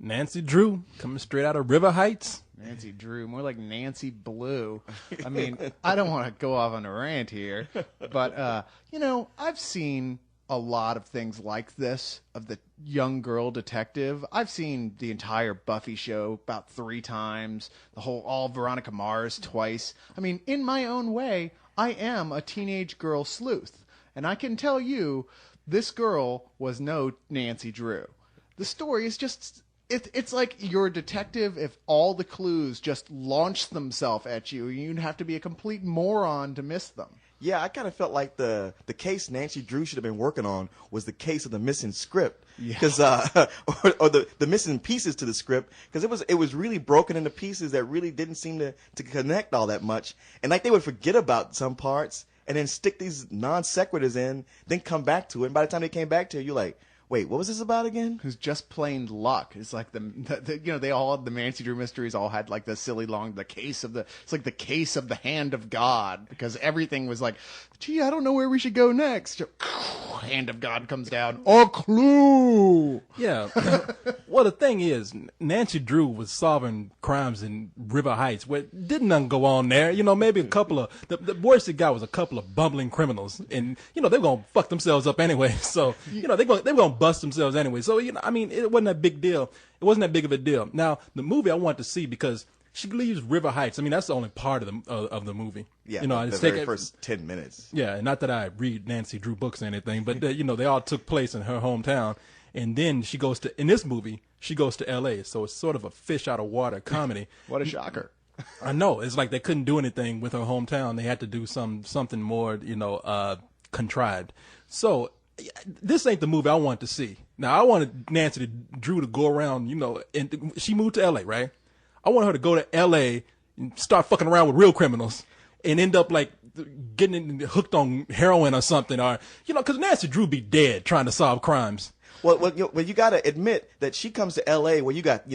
Nancy Drew, coming straight out of River Heights. Nancy Drew, more like Nancy Blue. I mean, I don't want to go off on a rant here, but, I've seen a lot of things like this of the young girl detective. I've seen the entire Buffy show about 3 times, all Veronica Mars twice. I mean, in my own way, I am a teenage girl sleuth, and I can tell you, this girl was no Nancy Drew. The story is just... It's like you're a detective if all the clues just launch themselves at you. You'd have to be a complete moron to miss them. Yeah, I kind of felt like the case Nancy Drew should have been working on was the case of the missing script, because or the missing pieces to the script, because it was really broken into pieces that really didn't seem to connect all that much, and like they would forget about some parts and then stick these non sequiturs in, then come back to it, and by the time they came back to it, you're like, wait, what was this about again? Who's just plain luck. It's like they all, the Nancy Drew mysteries all had like the silly it's like the case of the hand of God, because everything was like, gee, I don't know where we should go next. Hand of God comes down. A clue. Yeah. Well, the thing is, Nancy Drew was solving crimes in River Heights where didn't nothing go on there. Maybe a couple of, the worst it got was a couple of bumbling criminals, and, they were going to fuck themselves up anyway. So, they were going to bust themselves anyway. So, it wasn't that big deal. It wasn't that big of a deal. Now, the movie I want to see, because she leaves River Heights. I mean, that's the only part of the movie. Yeah, the very first 10 minutes. Yeah, and not that I read Nancy Drew books or anything, but, they all took place in her hometown. And then in this movie, she goes to L.A., so it's sort of a fish out of water comedy. What a shocker. I know. It's like they couldn't do anything with her hometown. They had to do something more, contrived. So this ain't the movie I want to see. Now, I wanted Nancy Drew to go around, and she moved to L.A., right? I want her to go to L.A. and start fucking around with real criminals and end up like getting hooked on heroin or something, or, because Nancy Drew be dead trying to solve crimes. Well, you got to admit that she comes to L.A. where you got,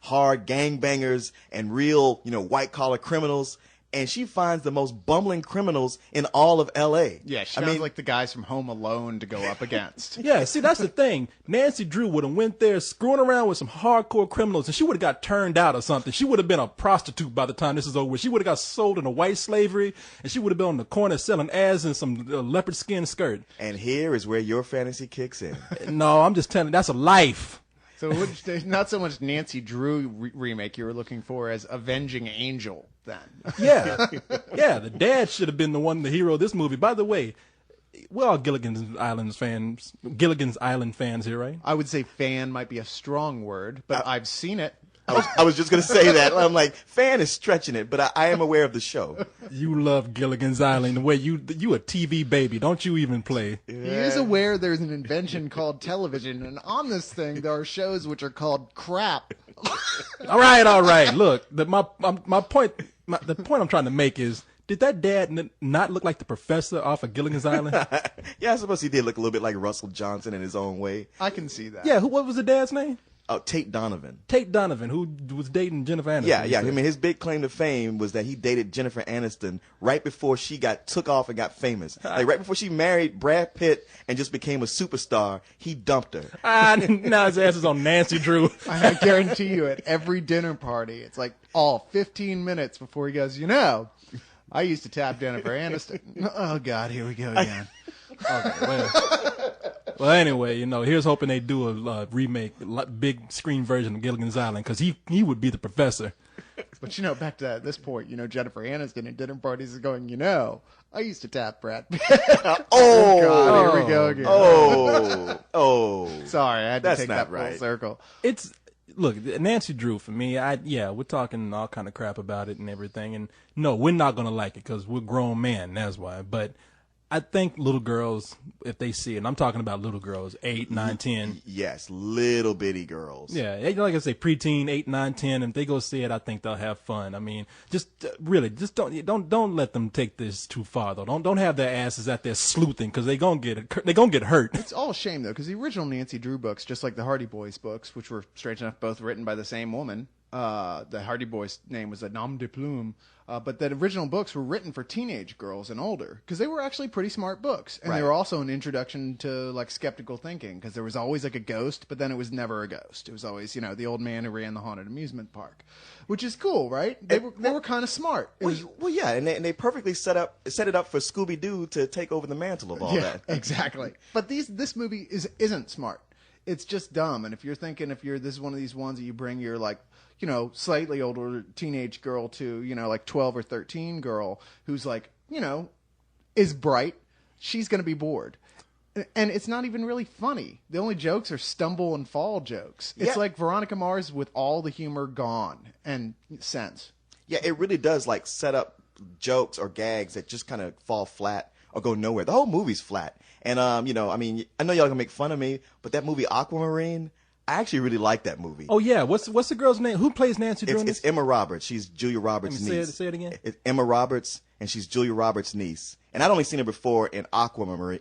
hard gangbangers and real, white-collar criminals, and she finds the most bumbling criminals in all of L.A. Yeah, she sounds like the guys from Home Alone to go up against. Yeah, see, that's the thing. Nancy Drew would have went there screwing around with some hardcore criminals, and she would have got turned out or something. She would have been a prostitute by the time this is over with. She would have got sold into white slavery, and she would have been on the corner selling ass in some leopard skin skirt. And here is where your fantasy kicks in. No, I'm just telling you, that's a life. So not so much Nancy Drew remake you were looking for as Avenging Angel, then. Yeah. Yeah, the dad should have been the hero of this movie. By the way, we're all Gilligan's Island fans here, right? I would say fan might be a strong word, but I've seen it. I was just going to say that. I'm like, fan is stretching it, but I am aware of the show. You love Gilligan's Island the way you a TV baby. Don't you even play? Yeah. He is aware there's an invention called television, and on this thing there are shows which are called crap. All right. Look, the point I'm trying to make is, did that dad not look like the professor off of Gilligan's Island? Yeah, I suppose he did look a little bit like Russell Johnson in his own way. I can see that. Yeah, what was the dad's name? Oh, Tate Donovan. Tate Donovan, who was dating Jennifer Aniston. Yeah. I mean, his big claim to fame was that he dated Jennifer Aniston right before she took off and got famous. Like right before she married Brad Pitt and just became a superstar, he dumped her. Now his ass is on Nancy Drew. I guarantee you, at every dinner party, it's like 15 minutes before he goes, I used to tap Jennifer Aniston. Oh, God, here we go again. Okay, well, anyway, here's hoping they do a remake, big screen version of Gilligan's Island, because he would be the professor. But, back to this point, Jennifer Aniston at dinner parties is going, I used to tap Brad Pitt. Oh, God, here we go again. Oh. Sorry, I had to take that right. full circle. Look, Nancy Drew, for me, we're talking all kind of crap about it and everything, and no, we're not going to like it because we're grown men, that's why, but I think little girls, if they see it, and I'm talking about little girls, 8, 9, 10. Yes, little bitty girls. Yeah, like I say, preteen, 8, 9, 10, and if they go see it, I think they'll have fun. I mean, just don't let them take this too far, though. Don't have their asses out there sleuthing, because they're gonna get hurt. It's all a shame, though, because the original Nancy Drew books, just like the Hardy Boys books, which were, strange enough, both written by the same woman, the Hardy Boys' name was a nom de plume. But the original books were written for teenage girls and older because they were actually pretty smart books, and they were also an introduction to like skeptical thinking because there was always like a ghost, but then it was never a ghost. It was always the old man who ran the haunted amusement park, which is cool, right? They were kind of smart. Well, yeah, and they perfectly set it up for Scooby Doo to take over the mantle of all that. Exactly. But this movie isn't smart. It's just dumb. And if you're thinking this is one of these ones that you bring your like slightly older teenage girl to, like 12 or 13 girl who's like, is bright, she's going to be bored. And it's not even really funny. The only jokes are stumble and fall jokes. It's like Veronica Mars with all the humor gone and sense. Yeah, it really does like set up jokes or gags that just kind of fall flat or go nowhere. The whole movie's flat. And, I know y'all gonna make fun of me, but that movie Aquamarine, I actually really like that movie. Oh yeah, what's the girl's name? Who plays Nancy Drew? It's Emma Roberts. She's Julia Roberts' niece. Say it again. It's Emma Roberts, and she's Julia Roberts' niece. And I'd only seen her before in Aquamarine.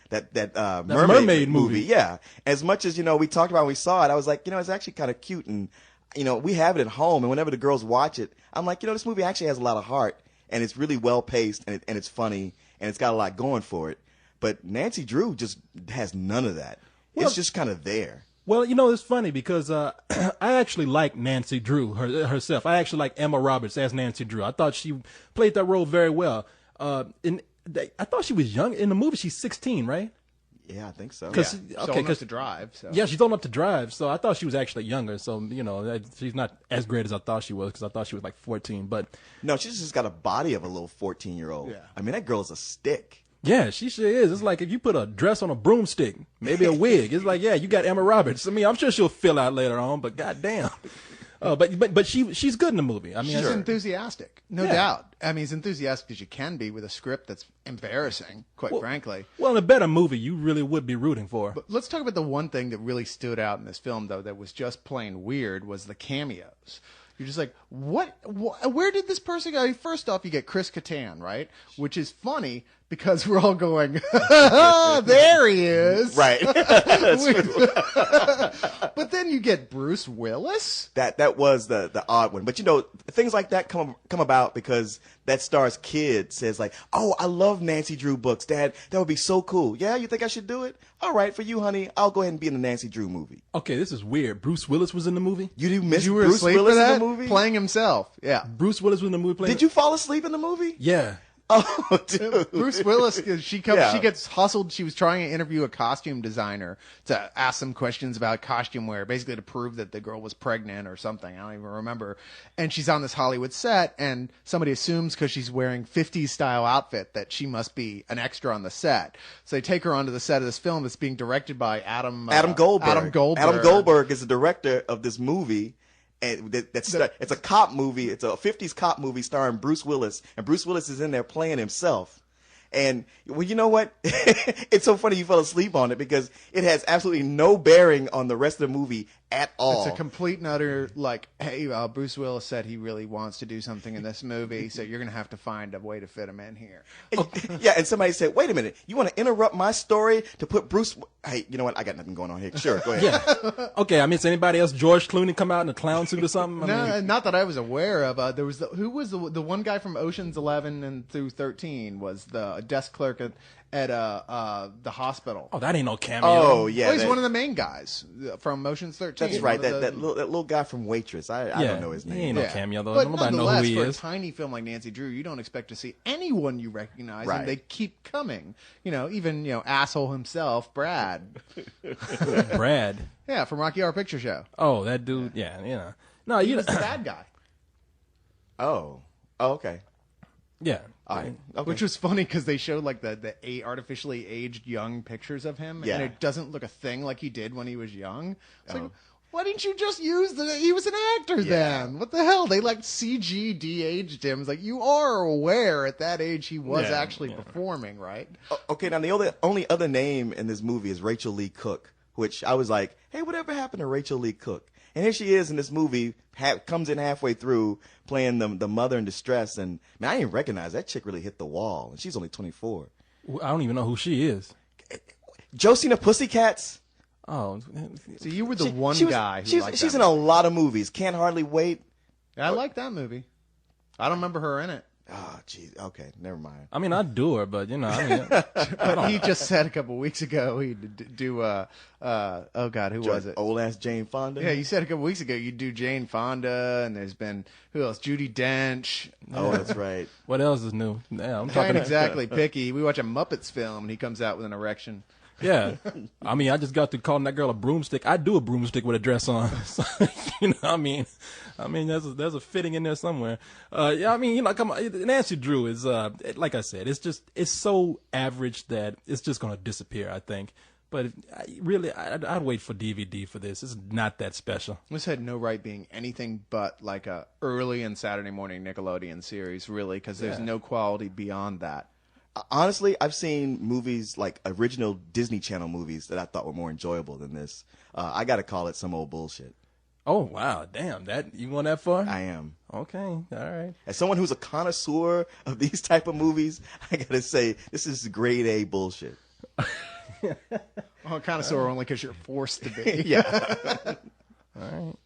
That mermaid movie. Yeah. As much as we talked about when we saw it, I was like, it's actually kind of cute, and we have it at home, and whenever the girls watch it, I'm like, this movie actually has a lot of heart, and it's really well paced, and it's funny, and it's got a lot going for it. But Nancy Drew just has none of that. It's just kind of there. Well, it's funny because I actually like Nancy Drew herself. I actually like Emma Roberts as Nancy Drew. I thought she played that role very well. I thought she was young in the movie. She's 16, right? Yeah, I think so. She's old enough to drive. So. Yeah, she's old enough to drive. So I thought she was actually younger. So she's not as great as I thought she was because I thought she was like 14. But no, she's just got a body of a little 14-year-old. Yeah. I mean, that girl is a stick. Yeah, she sure is. It's like if you put a dress on a broomstick, maybe a wig. It's like, yeah, you got Emma Roberts. I mean, I'm sure she'll fill out later on, but goddamn. But she's good in the movie. I mean, she's enthusiastic, no doubt. I mean, as enthusiastic as you can be with a script that's embarrassing, quite frankly. Well, in a better movie, you really would be rooting for. But let's talk about the one thing that really stood out in this film, though, that was just plain weird, was the cameos. You're just like, what? Where did this person go? First off, you get Chris Kattan, right? Which is funny because we're all going, there he is. Right. That's true. But then you get Bruce Willis. That was the odd one. But things like that come about because that star's kid says like, oh, I love Nancy Drew books, Dad. That would be so cool. Yeah, you think I should do it? All right, for you, honey, I'll go ahead and be in the Nancy Drew movie. Okay, this is weird. Bruce Willis was in the movie? You miss you were Bruce asleep Willis for that? in the movie? Playing himself. Yeah. Bruce Willis was in the movie playing. Did you fall asleep in the movie? Yeah. Oh, dude. Bruce Willis, she gets hustled. She was trying to interview a costume designer to ask some questions about costume wear, basically to prove that the girl was pregnant or something. I don't even remember. And she's on this Hollywood set, and somebody assumes because she's wearing 50s style outfit that she must be an extra on the set. So they take her onto the set of this film that's being directed by Adam Goldberg. Adam Goldberg is the director of this movie. And it's a cop movie. It's a 50s cop movie starring Bruce Willis, and Bruce Willis is in there playing himself. And well, you know what? It's so funny you fell asleep on it because it has absolutely no bearing on the rest of the movie at all. It's a complete and utter like, hey, Bruce Willis said he really wants to do something in this movie, so you're gonna have to find a way to fit him in here. Yeah, and somebody said, wait a minute, you want to interrupt my story to put Bruce? Hey, you know what? I got nothing going on here. Sure, go ahead. Yeah. Okay. I mean, is anybody else George Clooney come out in a clown suit or something? Not that I was aware of. There was the one guy from Ocean's 11 and through 13 was the desk clerk at the hospital. Oh, that ain't no cameo. Oh, yeah. Well, he's one of the main guys from Ocean's 13. That's right. That little guy from Waitress. I don't know his name. He ain't no cameo, though. But Nobody know who he for is. a tiny film like Nancy Drew, you don't expect to see anyone you recognize, right. And they keep coming. Even asshole himself, Brad. Brad? Yeah, from Rocky Horror Picture Show. Oh, that dude, yeah. No, he was the bad guy. Oh, okay. Yeah. All right. Okay. Which was funny because they showed like the artificially aged young pictures of him, and it doesn't look a thing like he did when he was young. It's like, why didn't you just use he was an actor then? What the hell? They like CG de-aged him. It's like, you are aware at that age he was actually performing, right? Okay, now the only other name in this movie is Rachel Lee Cook, which I was like, hey, whatever happened to Rachel Lee Cook? And here she is in this movie, comes in halfway through playing the mother in distress. And man, I didn't recognize that chick really hit the wall. And she's only 24. I don't even know who she is. Josie and the Pussycats. Oh, So you were the one She was- guy who she's liked she's that in a lot of movies. Can't Hardly Wait. I like that movie. I don't remember her in it. Oh, jeez. Okay, never mind. I mean, I'd do her, but you know, I mean, But he just said a couple weeks ago he'd do oh God, who was it? Old ass Jane Fonda. Yeah, you said a couple weeks ago you'd do Jane Fonda, and there's been who else? Judi Dench. Oh, that's right. what else is new? Yeah, I'm He talking. ain't exactly picky. We watch a Muppets film, and he comes out with an erection. Yeah, I mean, I just got through calling that girl a broomstick. I do a broomstick with a dress on. So, you know, I mean, there's a fitting in there somewhere. Yeah, I mean, you know, come on, Nancy Drew is like I said, it's so average that it's just gonna disappear, I think. But I'd wait for DVD for this. It's not that special. This had no right being anything but like a early and Saturday morning Nickelodeon series, really, because there's no quality beyond that. Honestly, I've seen movies like original Disney Channel movies that I thought were more enjoyable than this. I got to call it some old bullshit. Oh wow, damn, that you going that far? I am. Okay, all right. As someone who's a connoisseur of these type of movies, I got to say this is grade A bullshit. Oh, connoisseur only because you're forced to be. Yeah.